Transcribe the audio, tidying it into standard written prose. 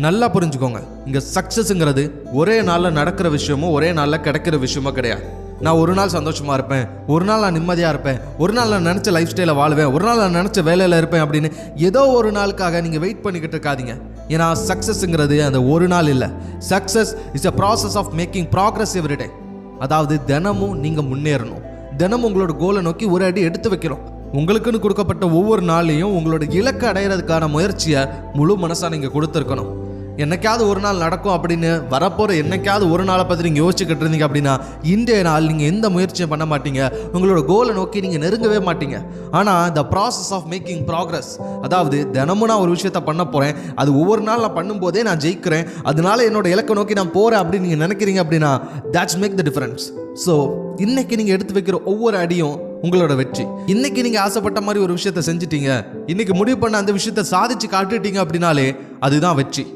நல்லா புரிஞ்சுக்கோங்க, இங்கே சக்ஸஸ்ங்கிறது ஒரே நாளில் நடக்கிற விஷயமோ ஒரே நாளில் கிடைக்கிற விஷயமோ கிடையாது. நான் ஒரு நாள் சந்தோஷமாக இருப்பேன், ஒரு நாள் நான் நிம்மதியாக இருப்பேன், ஒரு நாள் நான் நினச்ச லைஃப் ஸ்டைலை வாழ்வேன், ஒரு நாள் நான் நினச்ச வேலையில் இருப்பேன் அப்படின்னு ஏதோ ஒரு நாளுக்காக நீங்கள் வெயிட் பண்ணிக்கிட்டு இருக்காதீங்க. ஏன்னா சக்ஸஸ்ங்கிறது அந்த ஒரு நாள் இல்லை. Success is a process of making progress every day. அதாவது தினமும் நீங்கள் முன்னேறணும், தினமும் உங்களோட கோலை நோக்கி ஒரு அடி எடுத்து வைக்கிறோம். உங்களுக்குன்னு கொடுக்கப்பட்ட ஒவ்வொரு நாளையும் உங்களோட இலக்கு அடையிறதுக்கான முயற்சியை முழு மனசாக நீங்கள் கொடுத்துருக்கணும். என்னைக்காவது ஒரு நாள் நடக்கும் அப்படின்னு வரப்போகிற என்னைக்காவது ஒரு நாளை பற்றி நீங்கள் யோசிச்சுக்கிட்டு இருந்தீங்க அப்படின்னா இன்றைய நாள் நீங்கள் எந்த முயற்சியும் பண்ண மாட்டீங்க, உங்களோட கோலை நோக்கி நீங்கள் நெருங்கவே மாட்டீங்க. ஆனால் the process of making progress, அதாவது தினமும் நான் ஒரு விஷயத்த பண்ண போகிறேன், அது ஒவ்வொரு நாள் நான் பண்ணும்போதே நான் ஜெயிக்கிறேன், அதனால என்னோட இலக்கை நோக்கி நான் போகிறேன் அப்படின்னு நீங்கள் நினைக்கிறீங்க அப்படின்னா that's make the difference. So இன்னைக்கு நீங்கள் எடுத்து வைக்கிற ஒவ்வொரு அடியும் உங்களோட வெற்றி. இன்னைக்கு நீங்கள் ஆசைப்பட்ட மாதிரி ஒரு விஷயத்த செஞ்சிட்டீங்க, இன்னைக்கு முடிவு பண்ண அந்த விஷயத்த சாதிச்சு காட்டுட்டீங்க அப்படின்னாலே அதுதான் வெற்றி.